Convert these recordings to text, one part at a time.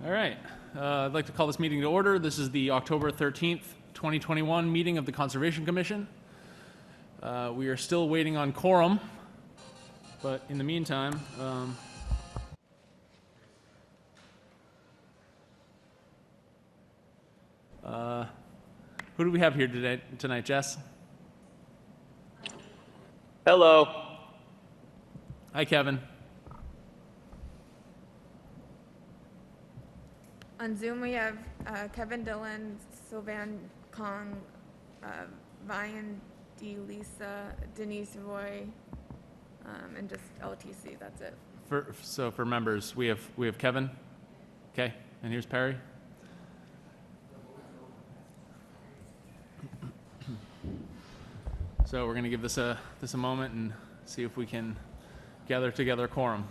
All right. I'd like to call this meeting to order. This is the October 13th, 2021 meeting of the Conservation Commission. We are still waiting on quorum, but in the meantime, who do we have here tonight, Jess? Hello. Hi, Kevin. On Zoom, we have Kevin Dillon, Sylvan Kong, Vian D. Lisa, Denise Roy, and just LTC. That's it. So for members, we have Kevin. Okay, and here's Perry. So we're going to give this a moment and see if we can gather together a quorum.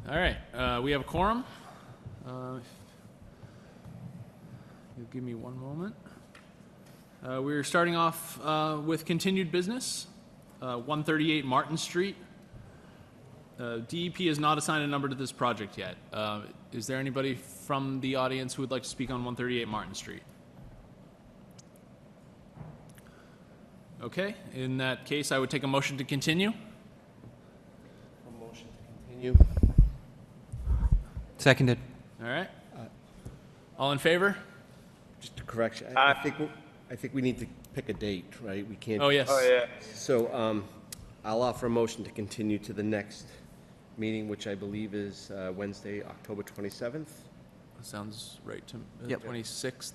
All right, we have a quorum. You'll give me one moment. We're starting off with continued business, 138 Martin Street. DEP has not assigned a number to this project yet. Is there anybody from the audience who would like to speak on 138 Martin Street? Okay, in that case, I would take a motion to continue. A motion to continue. Seconded. All right. All in favor? Just a correction. I think we need to pick a date, right? We can't. Oh, yes. Oh, yeah. So I'll offer a motion to continue to the next meeting, which I believe is Wednesday, October 27th. Sounds right to me. Yep. 26th.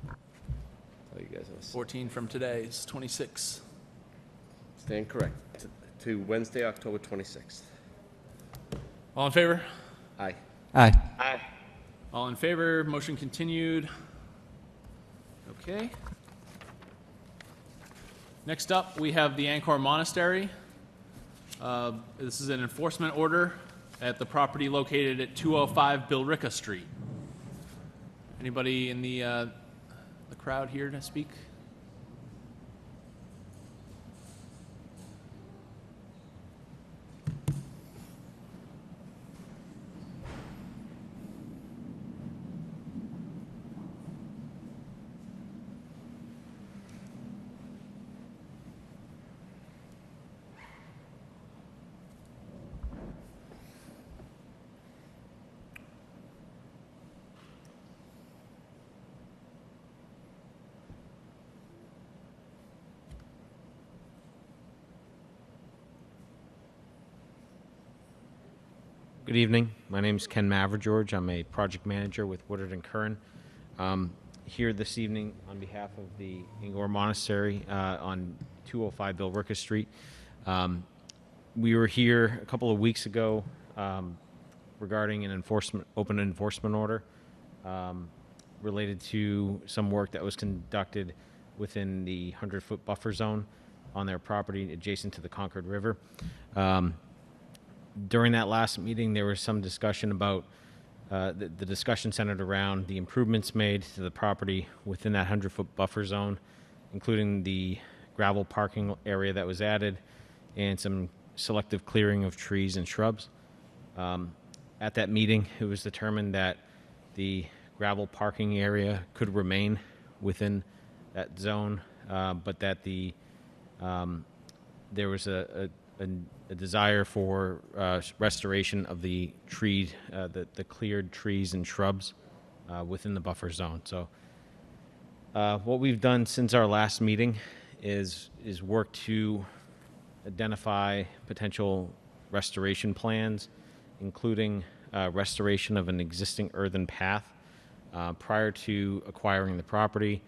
Tell you guys, 14 from today is 26. stand correct. To Wednesday, October 26th. All in favor? Aye. Aye. Aye. All in favor, motion continued. Okay. Next up, we have the Engler Monastery. This is an enforcement order at the property located at 205 Billerica Street. Anybody in the crowd here to speak? Good evening. My name is Ken Mavergeorge. I'm a project manager with Woodard & Curran. Here this evening on behalf of the Engler Monastery on 205 Billerica Street. We were here a couple of weeks ago regarding an open enforcement order related to some work that was conducted within the 100-foot buffer zone on their property adjacent to the Concord River. During that last meeting, there was some discussion about the discussion centered around the improvements made to the property within that 100-foot buffer zone, including the gravel parking area that was added and some selective clearing of trees and shrubs. At that meeting, it was determined that the gravel parking area could remain within that zone, but that there was a desire for restoration of the cleared trees and shrubs within the buffer zone. So what we've done since our last meeting is work to identify potential restoration plans, including restoration of an existing earthen path. Prior to acquiring the property,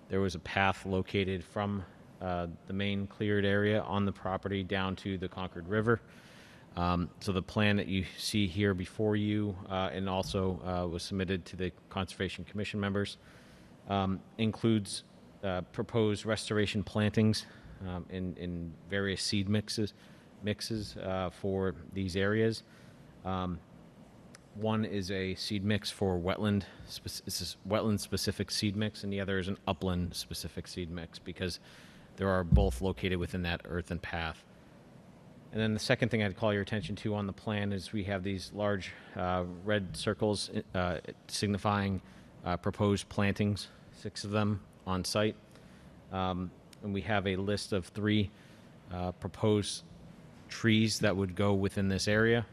there was a path located from the main cleared area on the property down to the Concord River. So the plan that you see here before you, and also was submitted to the Conservation Commission members, includes proposed restoration plantings in various seed mixes for these areas. One is a seed mix for wetland-specific seed mix, and the other is an upland-specific seed mix, because they are both located within that earthen path. And then the second thing I'd call your attention to on the plan is we have these large red circles signifying proposed plantings, 6 of them on site. And we have a list of 3 proposed trees that would go within this area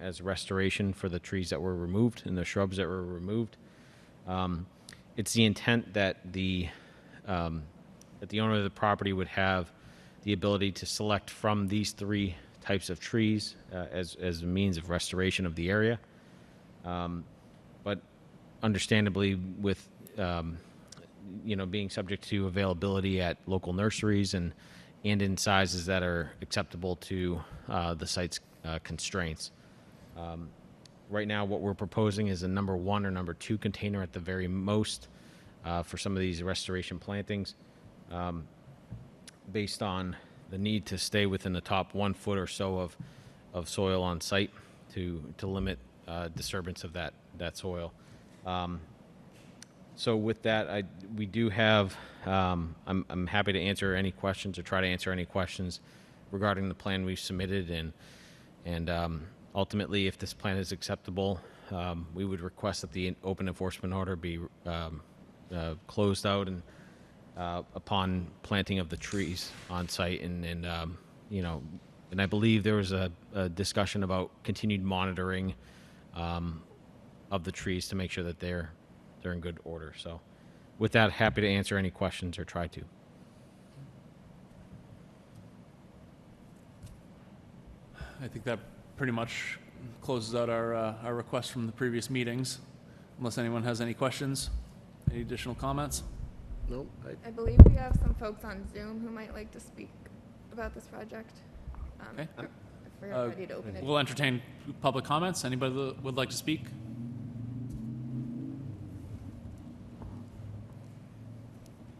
as restoration for the trees that were removed and the shrubs that were removed. It's the intent that the owner of the property would have the ability to select from these 3 types of trees as a means of restoration of the area. But understandably, with being subject to availability at local nurseries and in sizes that are acceptable to the site's constraints. Right now, what we're proposing is a number 1 or number 2 container at the very most for some of these restoration plantings, based on the need to stay within the top 1 foot or so of soil on site to limit disturbance of that soil. So with that, we do have, I'm happy to answer any questions or try to answer any questions regarding the plan we've submitted, and ultimately, if this plan is acceptable, we would request that the open enforcement order be closed out and upon planting of the trees on site, and I believe there was a discussion about continued monitoring of the trees to make sure that they're in good order. So with that, happy to answer any questions or try to. I think that pretty much closes out our request from the previous meetings, unless anyone has any questions, any additional comments. Nope. I believe we have some folks on Zoom who might like to speak about this project. Okay. If we're ready to open it. We'll entertain public comments. Anybody that would like to speak?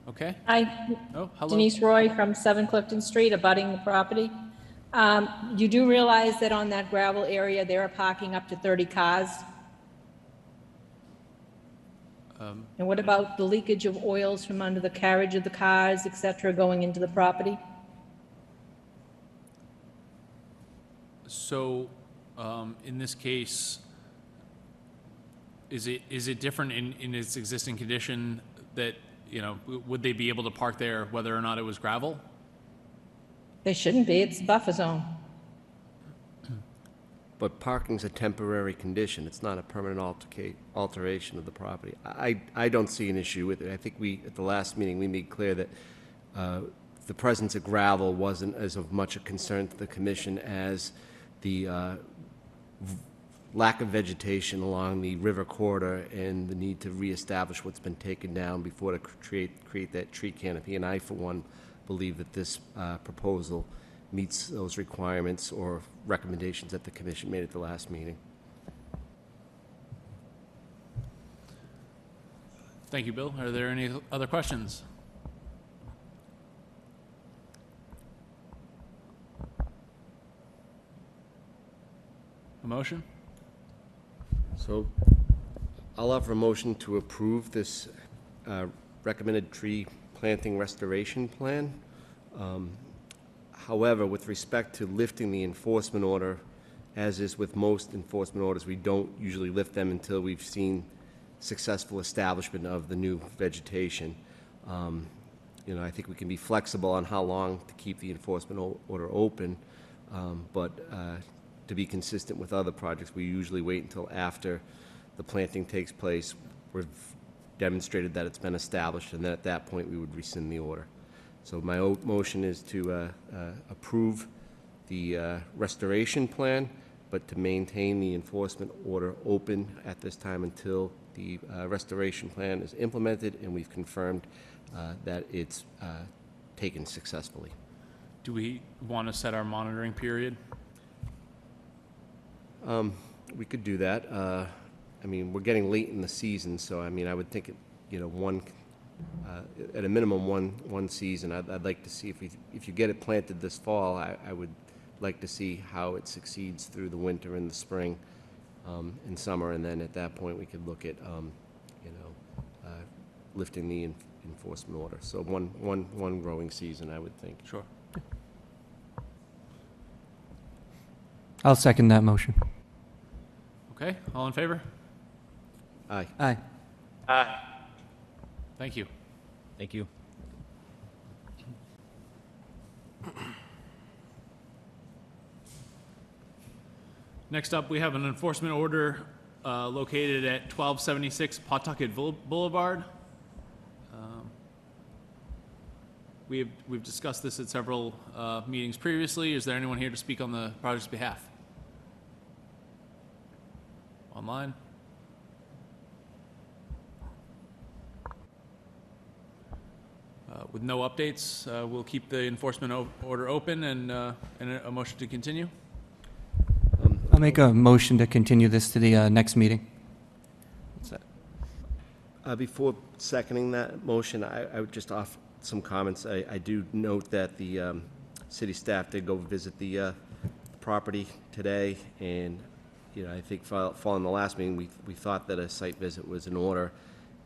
Okay. Hi, Oh, hello. Denise Roy from 7 Clifton Street, abutting the property. You do realize that on that gravel area, they are parking up to 30 cars? And what about the leakage of oils from under the carriage of the cars, et cetera, going into the property? So, in this case, is it different in its existing condition that, would they be able to park there whether or not it was gravel? They shouldn't be, it's a buffer zone. But parking's a temporary condition. It's not a permanent alteration of the property. I don't see an issue with it. I think at the last meeting, we made clear that the presence of gravel wasn't as of much a concern to the commission as the lack of vegetation along the river corridor and the need to reestablish what's been taken down before to create that tree canopy. And I, for one, believe that this proposal meets those requirements or recommendations that the commission made at the last meeting. Thank you, Bill. Are there any other questions? A motion? So I'll offer a motion to approve this recommended tree planting restoration plan. However, with respect to lifting the enforcement order, as is with most enforcement orders, we don't usually lift them until we've seen successful establishment of the new vegetation. I think we can be flexible on how long to keep the enforcement order open, but to be consistent with other projects, we usually wait until after the planting takes place. We've demonstrated that it's been established, and then at that point, we would rescind the order. So my motion is to approve the restoration plan, but to maintain the enforcement order open at this time until the restoration plan is implemented and we've confirmed that it's taken successfully. Do we want to set our monitoring period? We could do that. I mean, we're getting late in the season, so I mean, I would think, at a minimum, one season. I'd like to see if you get it planted this fall, I would like to see how it succeeds through the winter and the spring and summer, and then at that point, we could look at, lifting the enforcement order. So one growing season, I would think. Sure. I'll second that motion. Okay, all in favor? Aye. Aye. Aye. Thank you. Thank you. Next up, we have an enforcement order located at 1276 Pawtucket Boulevard. We've discussed this at several meetings previously. Is there anyone here to speak on the project's behalf? Online? With no updates, we'll keep the enforcement order open and a motion to continue. I'll make a motion to continue this to the next meeting. Before seconding that motion, I would just offer some comments. I do note that the city staff did go visit the property today, and, I think following the last meeting, we thought that a site visit was in order,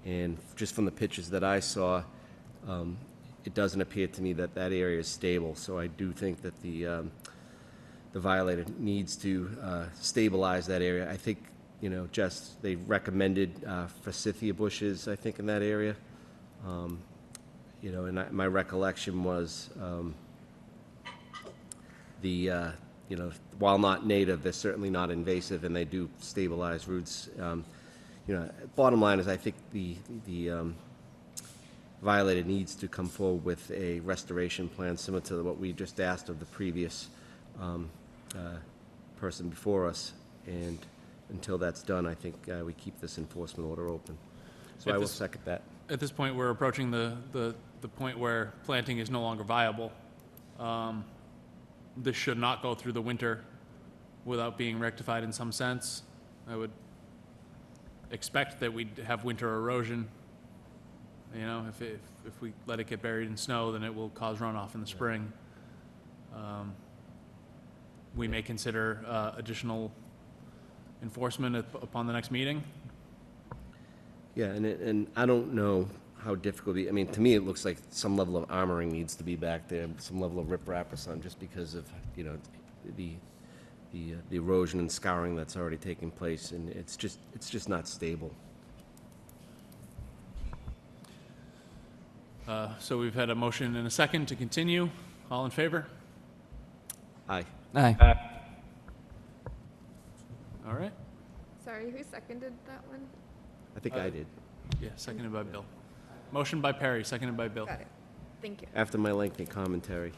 and just from the pictures that I saw, it doesn't appear to me that that area is stable, so I do think that the violator needs to stabilize that area. I think, just they recommended forsythia bushes, I think, in that area. And my recollection was while not native, they're certainly not invasive, and they do stabilize roots. Bottom line is, I think the violator needs to come forward with a restoration plan similar to what we just asked of the previous person before us, and until that's done, I think we keep this enforcement order open. So I will second that. At this point, we're approaching the point where planting is no longer viable. This should not go through the winter without being rectified in some sense. I would expect that we'd have winter erosion. If we let it get buried in snow, then it will cause runoff in the spring. We may consider additional enforcement upon the next meeting. Yeah, and I don't know how difficult I mean, to me, it looks like some level of armoring needs to be back there, some level of riprap or something, just because of, the erosion and scouring that's already taking place, and it's just not stable. So we've had a motion and a second to continue. All in favor? Aye. Aye. All right. Sorry, who seconded that one? I think I did, Yeah, seconded by Bill. Motion by Perry, seconded by Bill. Got it. Thank you. after my lengthy commentary.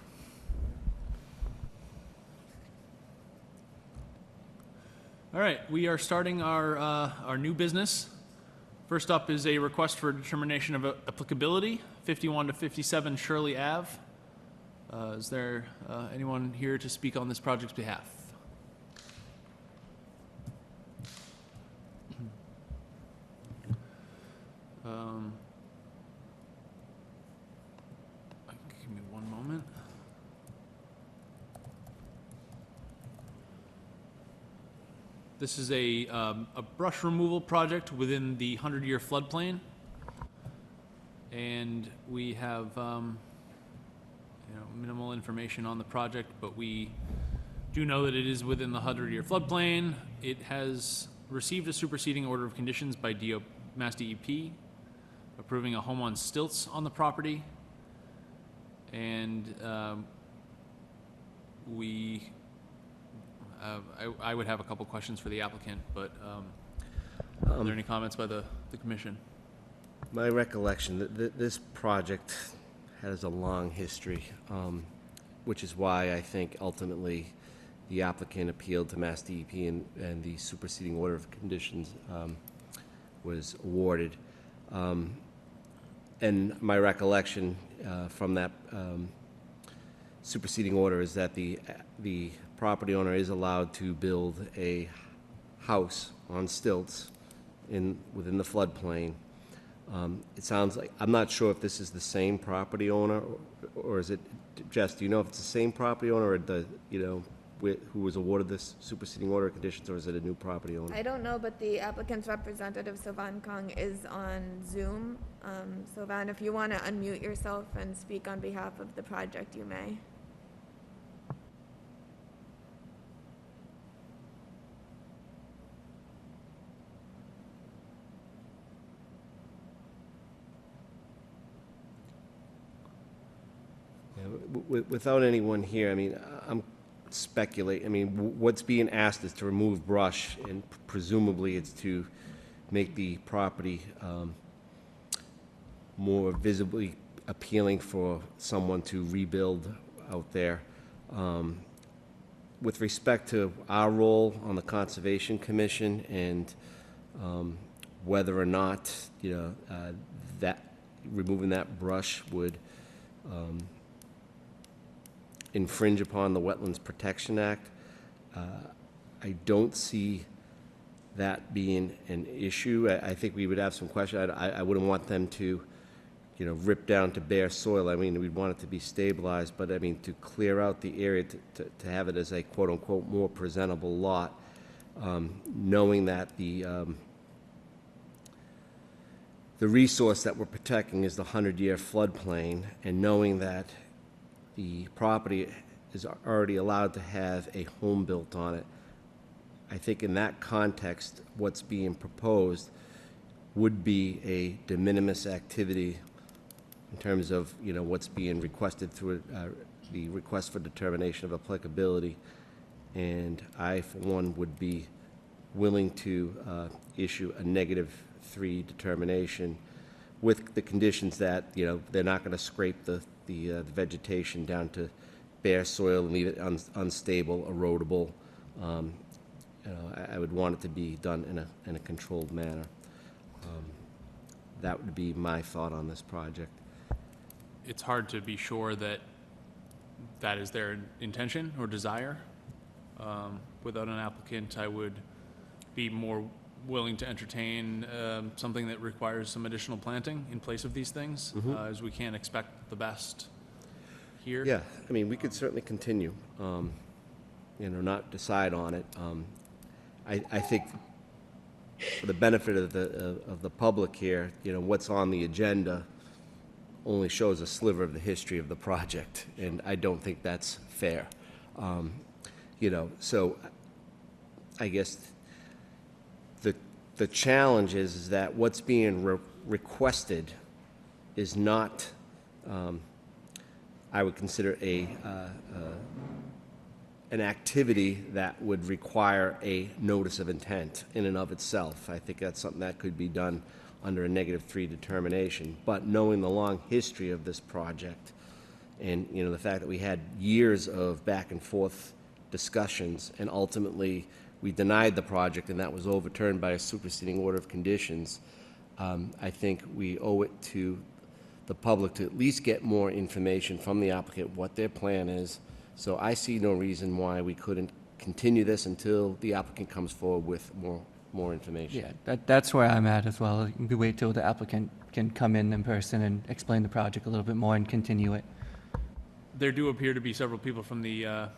All right, we are starting our new business. First up is a request for determination of applicability, 51 to 57 Shirley Ave. Is there anyone here to speak on this project's behalf? Give me one moment. This is a brush removal project within the 100-year floodplain. And we have minimal information on the project, but we do know that it is within the 100-year floodplain. It has received a superseding order of conditions by Mass DEP, approving a home on stilts on the property. And I would have a couple questions for the applicant, but are there any comments by the commission? My recollection, this project has a long history, which is why I think ultimately the applicant appealed to Mass DEP and the superseding order of conditions was awarded. And my recollection from that superseding order is that the property owner is allowed to build a house on stilts within the floodplain. It sounds like, I'm not sure if this is the same property owner, or is it, Jess, do you know if it's the same property owner, or who was awarded this superseding order of conditions, or is it a new property owner? I don't know, but the applicant's representative, Sovan Kong, is on Zoom. Sovan, if you want to unmute yourself and speak on behalf of the project, you may. Without anyone here, I mean, I'm speculating. I mean, what's being asked is to remove brush, and presumably it's to make the property more visibly appealing for someone to rebuild out there. With respect to our role on the Conservation Commission and whether or not, that removing that brush would infringe upon the Wetlands Protection Act, I don't see that being an issue. I think we would have some questions. I wouldn't want them to, rip down to bare soil. I mean, we'd want it to be stabilized, but I mean, to clear out the area to have it as a quote-unquote more presentable lot, knowing that the resource that we're protecting is the 100-year floodplain, and knowing that the property is already allowed to have a home built on it, I think in that context, what's being proposed would be a de minimis activity in terms of, what's being requested through the request for determination of applicability. And I, for one, would be willing to issue a -3 determination with the conditions that, they're not going to scrape the vegetation down to bare soil and leave it unstable, erodible. I would want it to be done in a controlled manner. That would be my thought on this project. It's hard to be sure that that is their intention or desire. Without an applicant, I would be more willing to entertain something that requires some additional planting in place of these things, as we can't expect the best here. Yeah, I mean, we could certainly continue, not decide on it. I think for the benefit of the public here, what's on the agenda only shows a sliver of the history of the project, and I don't think that's fair. So I guess the challenge is that what's being requested is not, I would consider an activity that would require a notice of intent in and of itself. I think that's something that could be done under a -3 determination. But knowing the long history of this project and, the fact that we had years of back and forth discussions, and ultimately we denied the project and that was overturned by a superseding order of conditions, I think we owe it to the public to at least get more information from the applicant, what their plan is. So I see no reason why we couldn't continue this until the applicant comes forward with more information. Yeah, that's where I'm at as well. We wait till the applicant can come in person and explain the project a little bit more and continue it. There do appear to be several people from the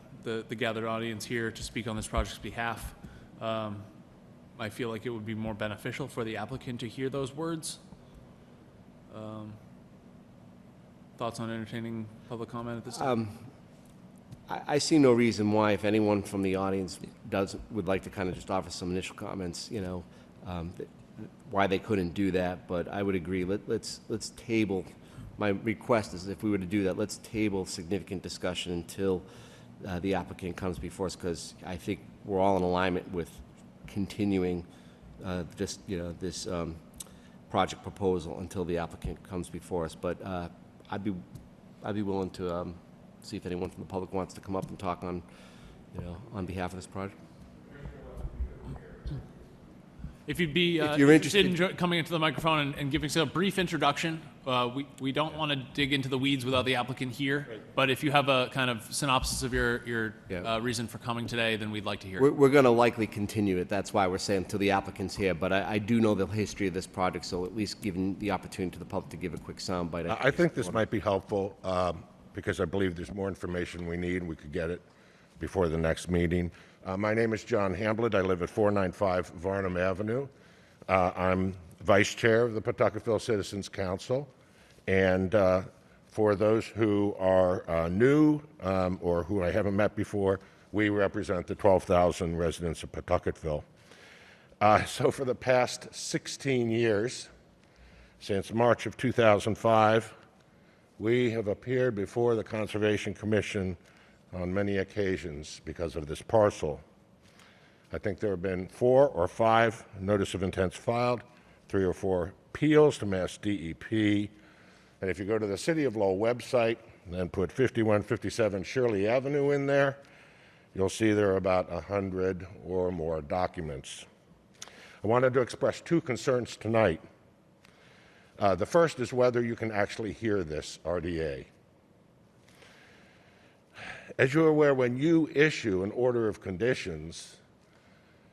gathered audience here to speak on this project's behalf. I feel like it would be more beneficial for the applicant to hear those words. Thoughts on entertaining public comment at this time? I see no reason why, if anyone from the audience would like to kind of just offer some initial comments, why they couldn't do that. But I would agree. Let's table. My request is, if we were to do that, let's table significant discussion until the applicant comes before us, because I think we're all in alignment with continuing this project proposal until the applicant comes before us. But I'd be willing to see if anyone from the public wants to come up and talk on behalf of this project. If you'd be If you're interested in coming into the microphone and giving us a brief introduction We don't want to dig into the weeds without the applicant here, but if you have a kind of synopsis of your Yeah. reason for coming today, then we'd like to hear it. We're going to likely continue it. That's why we're saying until the applicant's here. But I do know the history of this project, so at least giving the opportunity to the public to give a quick soundbite. I think this might be helpful because I believe there's more information we need, and we could get it before the next meeting. My name is John Hamblett. I live at 495 Varnum Avenue. I'm vice chair of the Pawtuckettville Citizens Council. And for those who are new or who I haven't met before, we represent the 12,000 residents of Pawtuckettville. So for the past 16 years, since March of 2005, we have appeared before the Conservation Commission on many occasions because of this parcel. I think there have been 4 or 5 notice of intents filed, 3 or 4 appeals to Mass DEP. And if you go to the City of Lowell website and then put 5157 Shirley Avenue in there, you'll see there are about 100 or more documents. I wanted to express 2 concerns tonight. The first is whether you can actually hear this RDA. As you're aware, when you issue an order of conditions,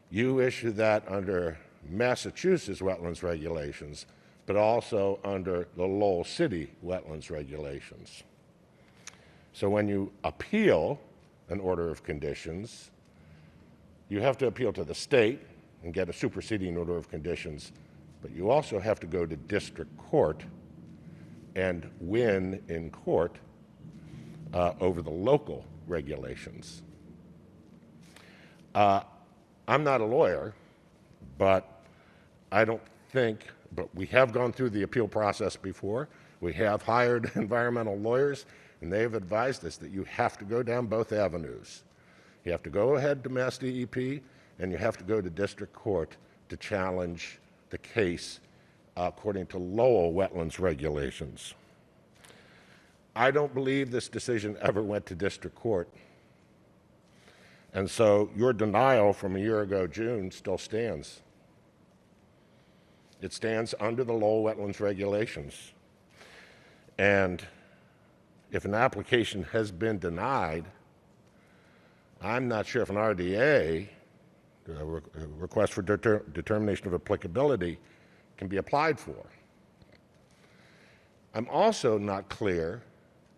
you issue that under Massachusetts wetlands regulations, but also under the Lowell City wetlands regulations. So when you appeal an order of conditions, you have to appeal to the state and get a superseding order of conditions, but you also have to go to district court and win in court over the local regulations. I'm not a lawyer, but we have gone through the appeal process before. We have hired environmental lawyers, and they have advised us that you have to go down both avenues. You have to go ahead to Mass DEP, and you have to go to district court to challenge the case according to Lowell wetlands regulations. I don't believe this decision ever went to district court. And so your denial from a year ago, June, still stands. It stands under the Lowell wetlands regulations. And if an application has been denied, I'm not sure if an RDA, a request for determination of applicability, can be applied for. I'm also not clear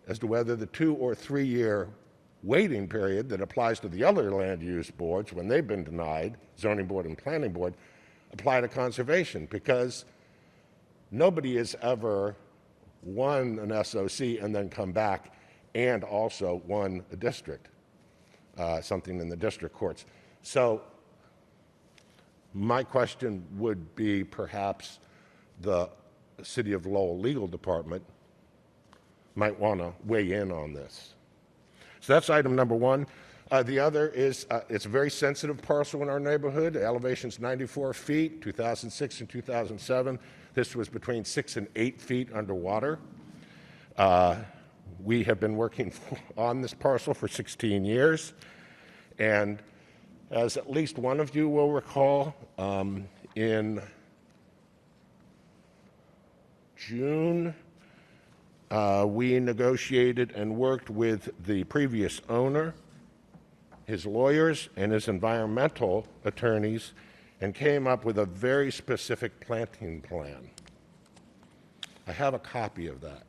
as to whether the 2 or 3 year waiting period that applies to the other land use boards when they've been denied, zoning board and planning board, apply to conservation, because nobody has ever won an SOC and then come back and also won a district, something in the district courts. So my question would be perhaps the City of Lowell Legal Department might want to weigh in on this. So that's item number 1. The other is it's a very sensitive parcel in our neighborhood. Elevation's 94 feet, 2006 and 2007. This was between 6 and 8 feet underwater. We have been working on this parcel for 16 years. And as at least one of you will recall, in June, we negotiated and worked with the previous owner, his lawyers, and his environmental attorneys, and came up with a very specific planting plan. I have a copy of that.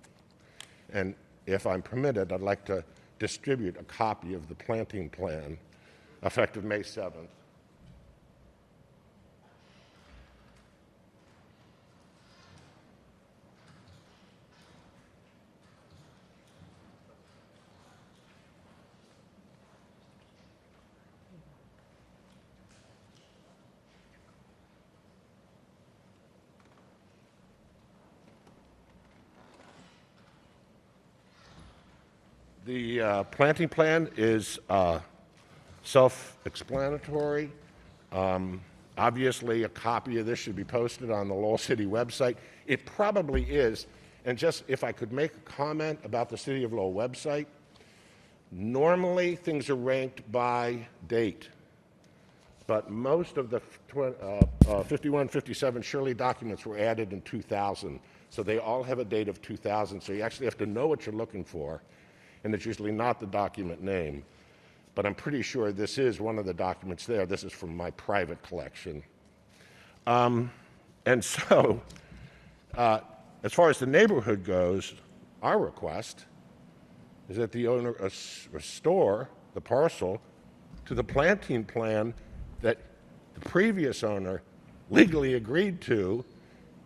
And if I'm permitted, I'd like to distribute a copy of the planting plan effective May 7th. The planting plan is self-explanatory. Obviously, a copy of this should be posted on the Lowell City website. It probably is. And just if I could make a comment about the City of Lowell website, normally things are ranked by date. But most of the 5157 Shirley documents were added in 2000. So they all have a date of 2000, so you actually have to know what you're looking for, and it's usually not the document name. But I'm pretty sure this is one of the documents there. This is from my private collection. And so, as far as the neighborhood goes, our request is that the owner restore the parcel to the planting plan that the previous owner legally agreed to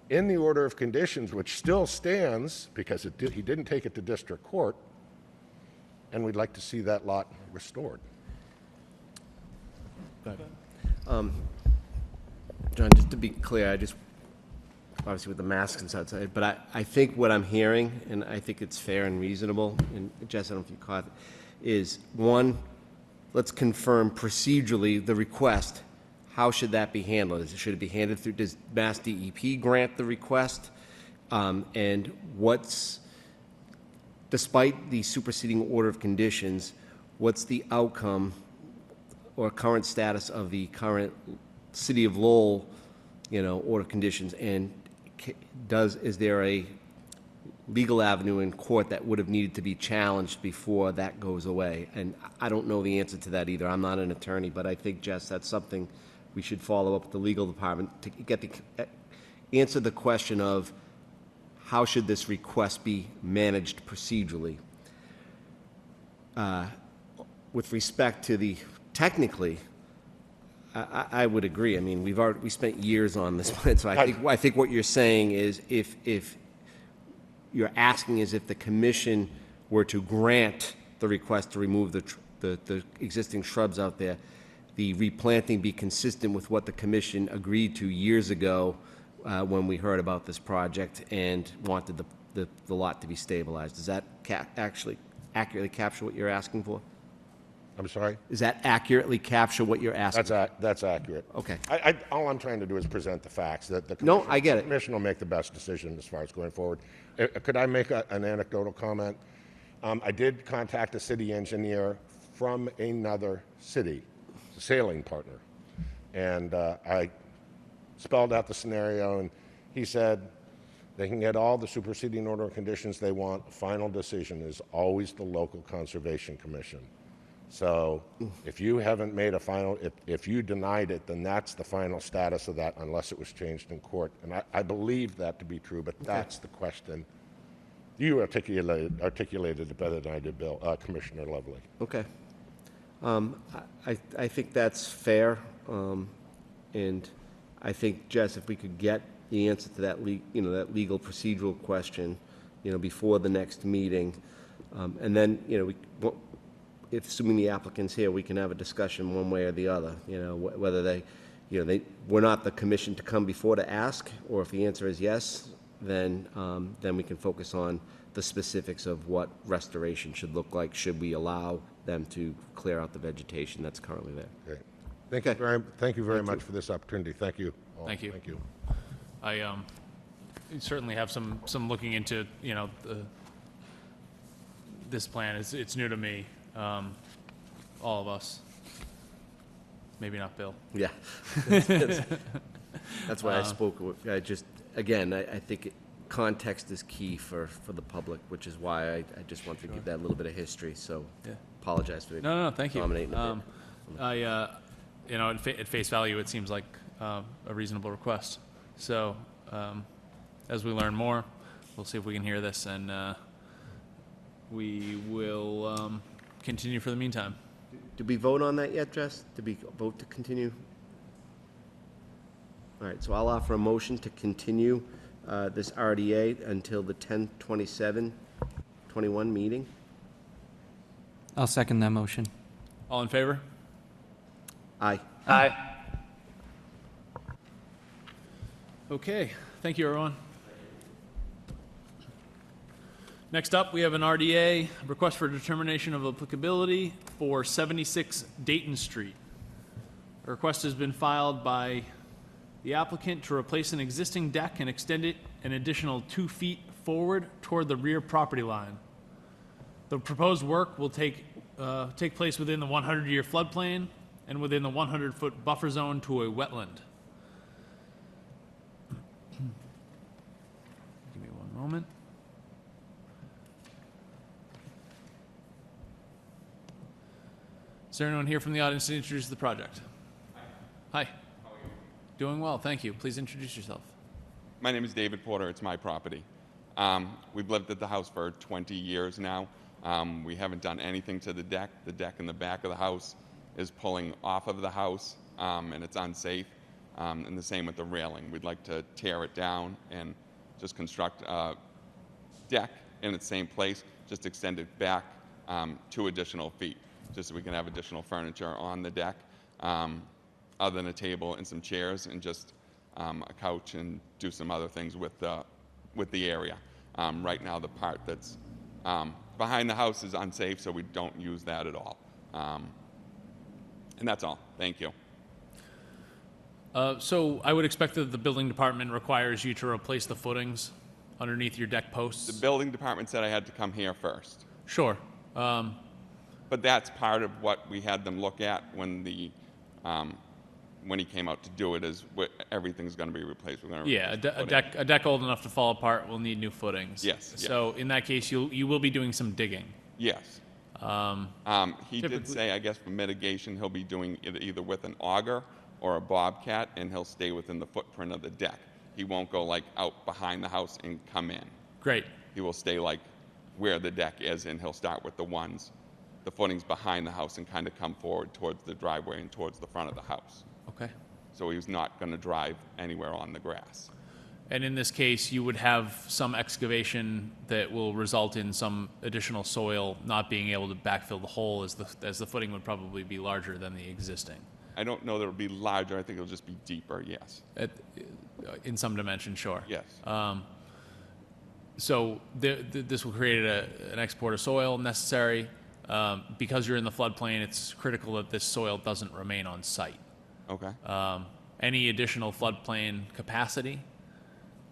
in the order of conditions, which still stands because he didn't take it to district court, and we'd like to see that lot restored. John, just to be clear, obviously with the masks and such, but I think what I'm hearing, and I think it's fair and reasonable, and Jess, I don't know if you caught it, is one, let's confirm procedurally the request. How should that be handled? Should it be handled through, does Mass DEP grant the request? And despite the superseding order of conditions, what's the outcome or current status of the current City of Lowell, order of conditions? And is there a legal avenue in court that would have needed to be challenged before that goes away? And I don't know the answer to that either. I'm not an attorney, but I think, Jess, that's something we should follow up with the legal department to answer the question of how should this request be managed procedurally. With respect to technically, I would agree. I mean, we spent years on this plan, so I think what you're saying is if you're asking is if the commission were to grant the request to remove the existing shrubs out there, the replanting be consistent with what the commission agreed to years ago when we heard about this project and wanted the lot to be stabilized. Does that actually accurately capture what you're asking for? I'm sorry? Does that accurately capture what you're asking? That's accurate. Okay. All I'm trying to do is present the facts. No, I get it. The commission will make the best decision as far as going forward. Could I make an anecdotal comment? I did contact a city engineer from another city, a sailing partner, and I spelled out the scenario, and he said they can get all the superseding order of conditions they want. The final decision is always the local conservation commission. So if you haven't made a final, if you denied it, then that's the final status of that unless it was changed in court. And I believe that to be true, but that's the question. You articulated it better than I did, Bill, Commissioner Lovely. Okay. I think that's fair. And I think, Jess, if we could get the answer to that legal procedural question, before the next meeting, and then, if assuming the applicant's here, we can have a discussion one way or the other, whether we're not the commission to come before to ask, or if the answer is yes, then we can focus on the specifics of what restoration should look like, should we allow them to clear out the vegetation that's currently there. Okay. Thank you very much for this opportunity. Thank you all. Thank you. Thank you. I certainly have some looking into, this plan. It's new to me. All of us. Maybe not Bill. Yeah. That's why I spoke. I think context is key for the public, which is why I just want to give that little bit of history. So apologize for No, thank you. dominating a bit. At face value, it seems like a reasonable request. So as we learn more, we'll see if we can hear this, and we will continue for the meantime. Did we vote on that yet, Jess? Did we vote to continue? All right, so I'll offer a motion to continue this RDA until the 10/27/21 meeting. I'll second that motion. All in favor? Aye. Aye. Okay, thank you, everyone. Next up, we have an RDA, request for determination of applicability for 76 Dayton Street. A request has been filed by the applicant to replace an existing deck and extend it an additional 2 feet forward toward the rear property line. The proposed work will take place within the 100-year floodplain and within the 100-foot buffer zone to a wetland. Give me moment. Is there anyone here from the audience to introduce the project? Hi. How are you? Doing well, thank you. Please introduce yourself. My name is David Porter. It's my property. We've lived at the house for 20 years now. We haven't done anything to the deck. The deck in the back of the house is pulling off of the house, and it's unsafe. And the same with the railing. We'd like to tear it down and just construct a deck in its same place, just extend it back 2 additional feet, just so we can have additional furniture on the deck, other than a table and some chairs, and just a couch, and do some other things with the area. Right now, the part that's behind the house is unsafe, so we don't use that at all. And that's all. Thank you. So I would expect that the building department requires you to replace the footings underneath your deck posts? The building department said I had to come here first. Sure. But that's part of what we had them look at when when he came out to do it, is everything's going to be replaced. We're going to Yeah, a deck old enough to fall apart will need new footings. Yes, yes. So in that case, you will be doing some digging. Yes. He did say, I guess, for mitigation, he'll be doing it either with an auger or a bobcat, and he'll stay within the footprint of the deck. He won't go like out behind the house and come in. Great. He will stay like where the deck is, and he'll start with the footings behind the house, and kind of come forward towards the driveway and towards the front of the house. Okay. So he's not going to drive anywhere on the grass. And in this case, you would have some excavation that will result in some additional soil not being able to backfill the hole, as the footing would probably be larger than the existing. I don't know that it'll be larger. I think it'll just be deeper, yes. In some dimension, sure. Yes. So this will create an export of soil necessary. Because you're in the floodplain, it's critical that this soil doesn't remain on site. Okay. Any additional floodplain capacity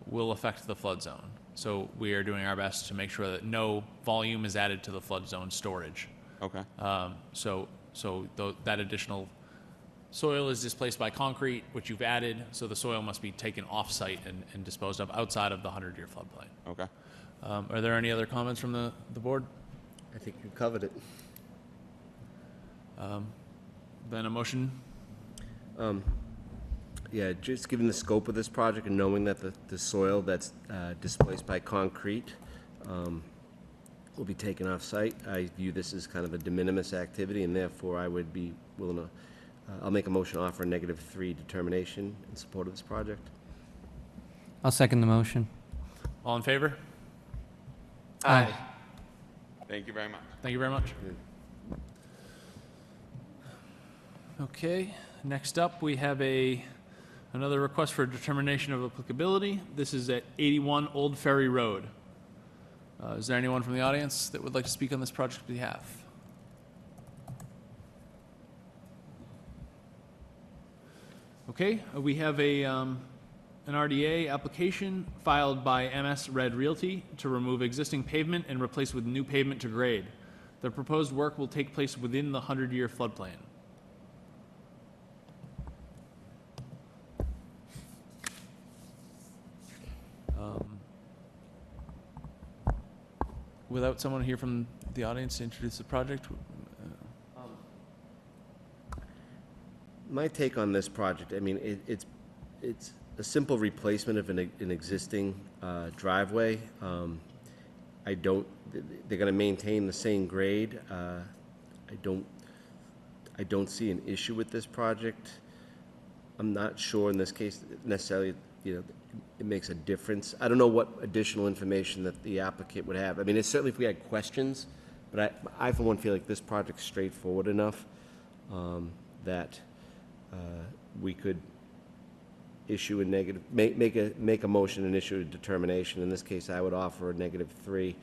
will affect the flood zone. So we are doing our best to make sure that no volume is added to the flood zone storage. Okay. That additional soil is displaced by concrete, which you've added, so the soil must be taken off-site and disposed of outside of the 100-year floodplain. Okay. Are there any other comments from the board? I think you covered it. Then a motion? Yeah, just given the scope of this project and knowing that the soil that's displaced by concrete will be taken off-site, I view this as kind of a de minimis activity, and therefore I would be willing to, I'll make a motion to offer a -3 determination in support of this project. I'll second the motion. All in favor? Aye. Thank you very much. Thank you very much. Okay, next up, we have another request for determination of applicability. This is at 81 Old Ferry Road. Is there anyone from the audience that would like to speak on this project's behalf? Okay, we have an RDA application filed by MS Red Realty to remove existing pavement and replace with new pavement to grade. The proposed work will take place within the 100-year floodplain. Without someone here from the audience to introduce the project? My take on this project, I mean, it's a simple replacement of an existing driveway. They're going to maintain the same grade. I don't see an issue with this project. I'm not sure in this case necessarily, it makes a difference. I don't know what additional information that the applicant would have. I mean, it's certainly if we had questions, but I for one feel like this project's straightforward enough that we could issue a negative, make a motion and issue a determination. In this case, I would offer a -3,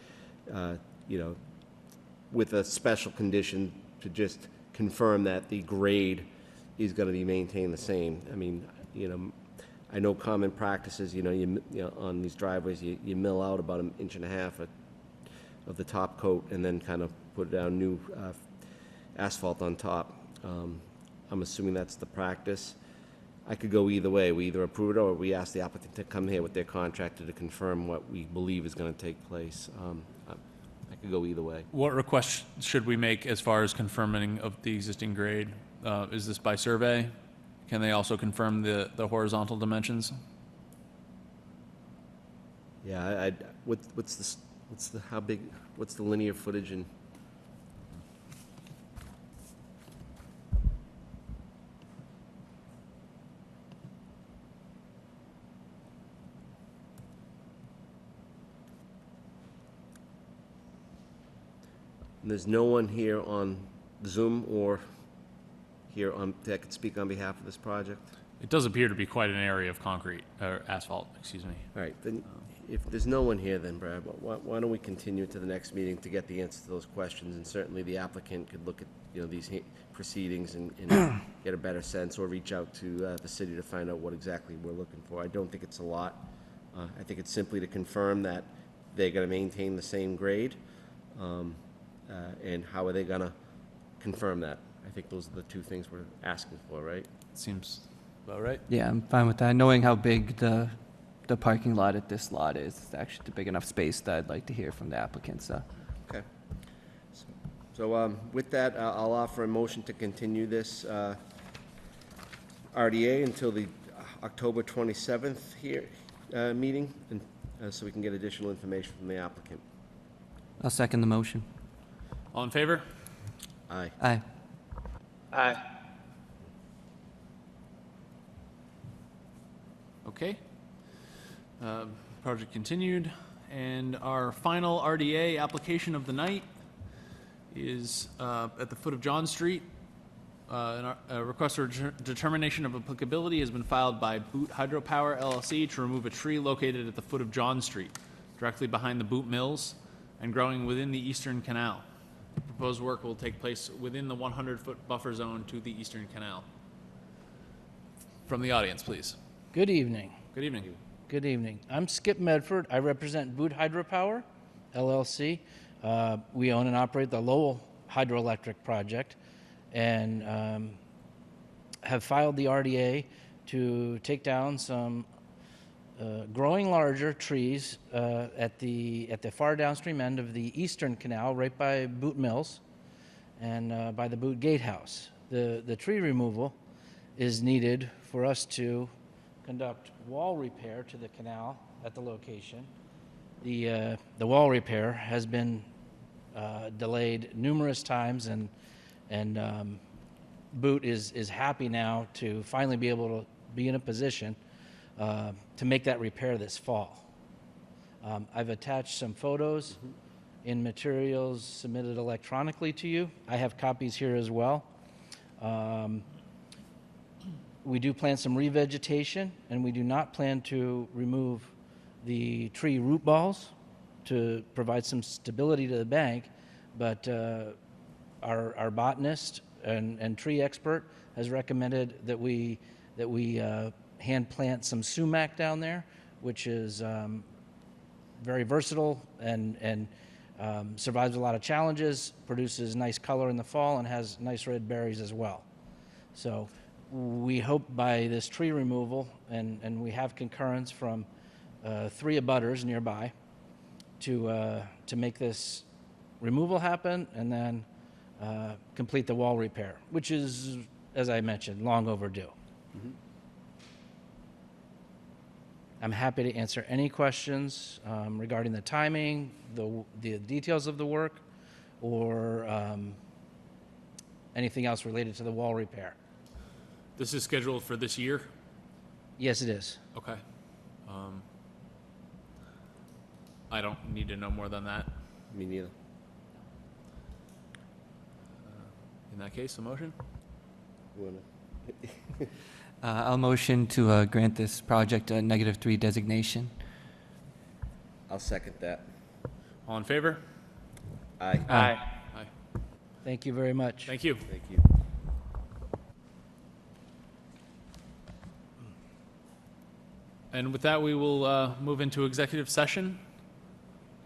with a special condition to just confirm that the grade is going to be maintained the same. I mean, I know common practices, on these driveways, you mill out about 1.5 inches of the top coat and then kind of put down new asphalt on top. I'm assuming that's the practice. I could go either way. We either approve it or we ask the applicant to come here with their contractor to confirm what we believe is going to take place. I could go either way. What request should we make as far as confirming of the existing grade? Is this by survey? Can they also confirm the horizontal dimensions? Yeah, what's the linear footage in? And there's no one here on Zoom or here that could speak on behalf of this project? It does appear to be quite an area of concrete, or asphalt, excuse me. All right, then, if there's no one here, then, Brad, why don't we continue to the next meeting to get the answer to those questions? And certainly the applicant could look at, these proceedings and get a better sense, or reach out to the city to find out what exactly we're looking for. I don't think it's a lot. I think it's simply to confirm that they're gonna maintain the same grade. And how are they gonna confirm that? I think those are the two things we're asking for, right? Seems about right. Yeah, I'm fine with that. Knowing how big the parking lot at this lot is, it's actually a big enough space that I'd like to hear from the applicant, so. Okay. So with that, I'll offer a motion to continue this RDA until the October 27th here meeting, and so we can get additional information from the applicant. I'll second the motion. All in favor? Aye. Aye. Aye. Okay. Project continued. And our final RDA application of the night is at the foot of John Street. A request for determination of applicability has been filed by Boot Hydropower LLC to remove a tree located at the foot of John Street, directly behind the Boot Mills and growing within the Eastern Canal. The proposed work will take place within the 100-foot buffer zone to the Eastern Canal. From the audience, please. Good evening. Good evening. Good evening. I'm Skip Medford. I represent Boot Hydropower, LLC. We own and operate the Lowell Hydroelectric Project and have filed the RDA to take down some growing larger trees at the far downstream end of the Eastern Canal, right by Boot Mills and by the Boot Gatehouse. The tree removal is needed for us to conduct wall repair to the canal at the location. The wall repair has been delayed numerous times, and Boot is happy now to finally be able to be in a position to make that repair this fall. I've attached some photos in materials submitted electronically to you. I have copies here as well. We do plan some revegetation, and we do not plan to remove the tree root balls to provide some stability to the bank, but our botanist and tree expert has recommended that we hand plant some sumac down there, which is very versatile and survives a lot of challenges, produces nice color in the fall, and has nice red berries as well. So we hope by this tree removal, and we have concurrence from 3 abutters nearby, to make this removal happen and then complete the wall repair, which is, as I mentioned, long overdue. Mm-hmm. I'm happy to answer any questions regarding the timing, the details of the work, or anything else related to the wall repair. This is scheduled for this year? Yes, it is. Okay. I don't need to know more than that. Me neither. In that case, a motion? You wanna- I'll motion to grant this project a -3 designation. I'll second that. All in favor? Aye. Aye. Aye. Thank you very much. Thank you. Thank you. And with that, we will move into executive session.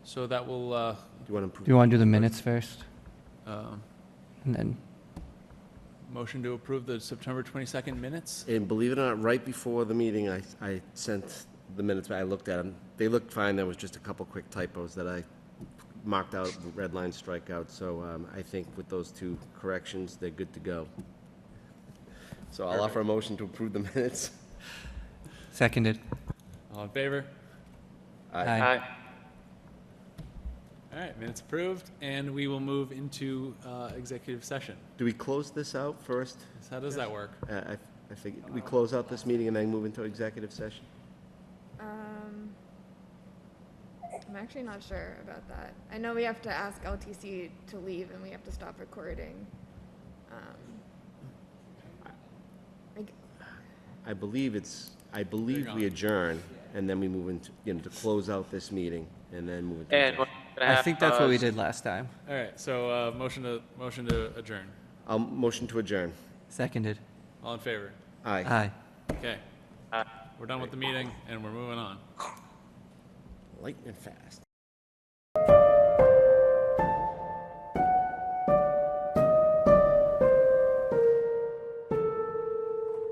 So that will, Do you want to Do you want to do the minutes first? um, And then, Motion to approve the September 22nd minutes. And believe it or not, right before the meeting, I sent the minutes, I looked at them. They looked fine. There was just a couple quick typos that I marked out, red line strikeout. So I think with those two corrections, they're good to go. So I'll offer a motion to approve the minutes. Seconded. All in favor? Aye. All right, minutes approved, and we will move into executive session. Do we close this out first? So how does that work? I think we close out this meeting and then move into executive session? I'm actually not sure about that. I know we have to ask LTC to leave and we have to stop recording. I believe we adjourn and then we move into, to close out this meeting and then move into And executive. I think that's what we did last time. All right, so motion to adjourn. I'll motion to adjourn. Seconded. All in favor? Aye. Aye. Okay. We're done with the meeting, and we're moving on. Lightning fast.